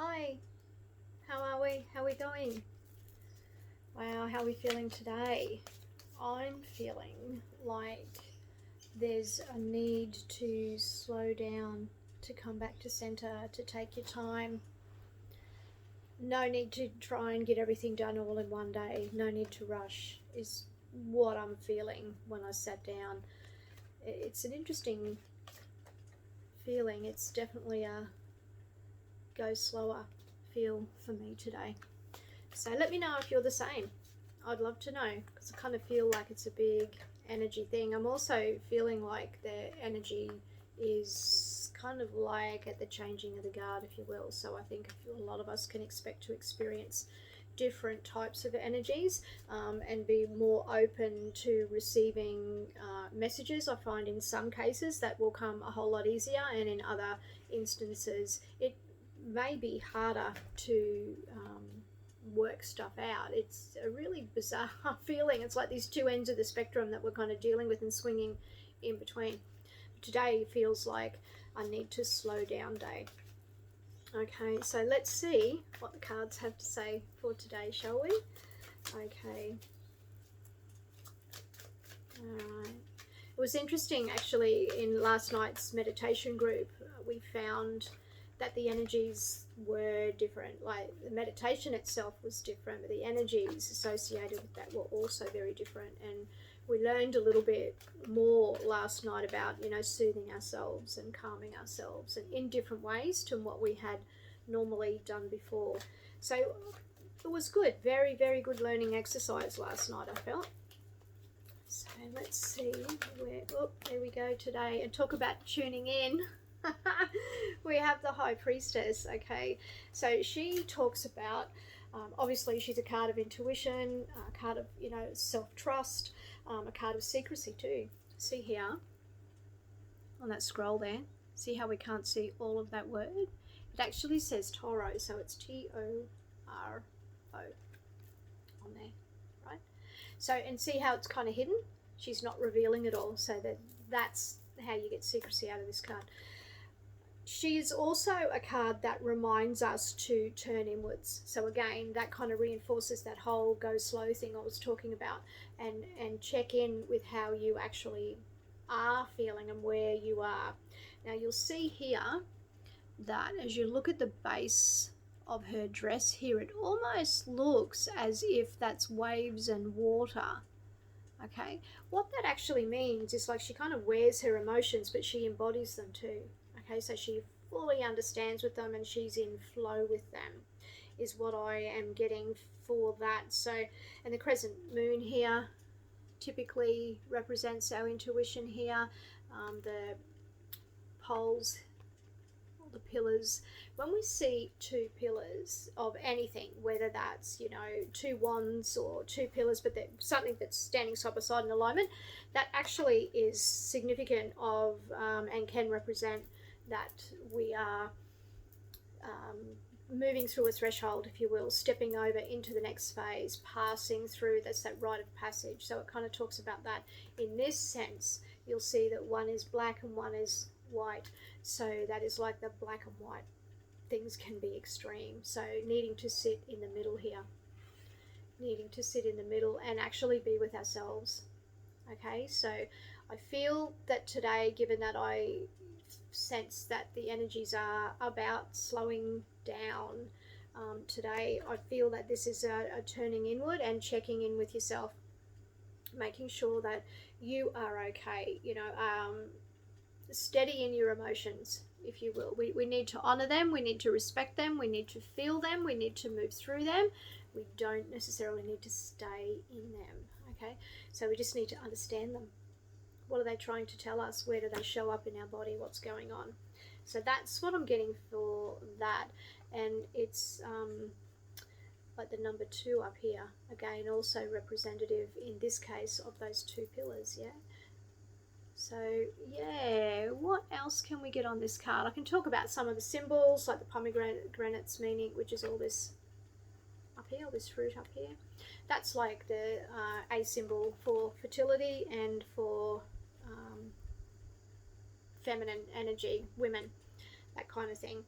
Hi, how are we? How are we going? Wow, how are we feeling today? I'm feeling like there's a need to slow down, to come back to center, to take your time. No need to try and get everything done all in one day. No need to rush, is what I'm feeling when I sat down. It's an interesting feeling. It's definitely a go slower feel for me today. So let me know if you're the same. I'd love to know because I kind of feel like it's a big energy thing. I'm also feeling like the energy is kind of like at the changing of the guard, if you will. So I think a lot of us can expect to experience different types of energies and be more open to receiving messages. I find in some cases that will come a whole lot easier, and in other instances, it may be harder to work stuff out. It's a really bizarre feeling. It's like these two ends of the spectrum that we're kind of dealing with and swinging in between. Today feels like I need to slow down day. Okay, so let's see what the cards have to say for today, shall we? Okay. Alright. It was interesting actually in last night's meditation group. We found that the energies were different. Like the meditation itself was different, but the energies associated with that were also very different. And we learned a little bit more last night about, soothing ourselves and calming ourselves and in different ways to what we had normally done before. So it was good. Very, very good learning exercise last night, I felt. So let's see where, there we go today, and talk about tuning in. We have the High Priestess, okay? So she talks about, obviously she's a card of intuition, a card of, self-trust, a card of secrecy too. See here, on that scroll there, see how we can't see all of that word? It actually says Toro, so it's T-O-R-O on there, right? So, and see how it's kind of hidden? She's not revealing it all, so that's how you get secrecy out of this card. She is also a card that reminds us to turn inwards. So again, that kind of reinforces that whole go slow thing I was talking about, and check in with how you actually are feeling and where you are. Now you'll see here that as you look at the base of her dress here, it almost looks as if that's waves and water. Okay, what that actually means is like she kind of wears her emotions, but she embodies them too. Okay, so she fully understands with them and she's in flow with them, is what I am getting for that. So, and the crescent moon here typically represents our intuition here. The poles, the pillars, when we see two pillars of anything, whether that's two wands or two pillars, but something that's standing side by side in alignment, that actually is significant of and can represent that we are moving through a threshold, if you will, stepping over into the next phase, passing through. That's that rite of passage. So it kind of talks about that in this sense. You'll see that one is black and one is white. So that is like the black and white things can be extreme. So needing to sit in the middle here, needing to sit in the middle and actually be with ourselves. Okay, so I feel that today, given that I sense that the energies are about slowing down today, I feel that this is a turning inward and checking in with yourself, making sure that you are okay, steady in your emotions, if you will. We need to honor them, we need to respect them, we need to feel them, we need to move through them. We don't necessarily need to stay in them, okay? So we just need to understand them. What are they trying to tell us? Where do they show up in our body? What's going on? So that's what I'm getting for that. And it's like the number 2 up here, again, also representative in this case of those two pillars, yeah? So, yeah, what else can we get on this card? I can talk about some of the symbols, like the pomegranate's meaning, which is all this up here, all this fruit up here. That's like the A symbol for fertility and for feminine energy, women, that kind of thing.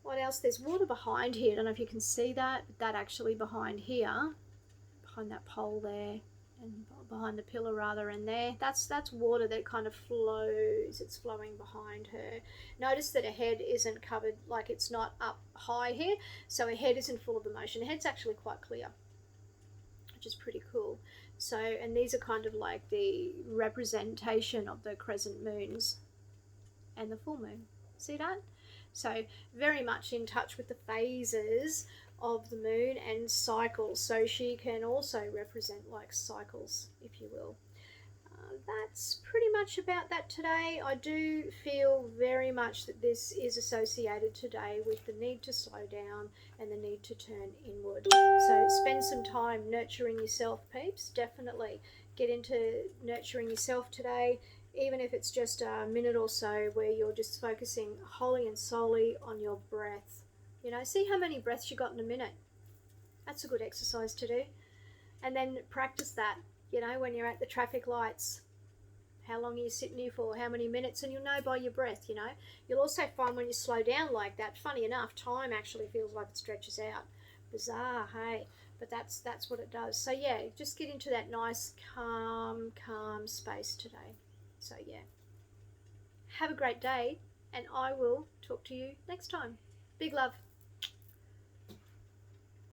What else? There's water behind here. I don't know if you can see that, but that actually behind here, behind that pole there, and behind the pillar rather, and there, that's water that kind of flows. It's flowing behind her. Notice that her head isn't covered, like it's not up high here, so her head isn't full of the motion. Her head's actually quite clear, which is pretty cool. So, and these are kind of like the representation of the crescent moons and the full moon. See that? So very much in touch with the phases of the moon and cycles. So she can also represent like cycles, if you will. That's pretty much about that today. I do feel very much that this is associated today with the need to slow down and the need to turn inward. So spend some time nurturing yourself, peeps. Definitely get into nurturing yourself today, even if it's just a minute or so where you're just focusing wholly and solely on your breath. You know, see how many breaths you got in a minute. That's a good exercise to do. And then practice that, you know, when you're at the traffic lights. How long are you sitting here for? How many minutes? And you'll know by your breath, you know. You'll also find when you slow down like that, funny enough, time actually feels like it stretches out. Bizarre, hey? But that's what it does. So yeah, just get into that nice, calm space today. So yeah. Have a great day, and I will talk to you next time. Big love.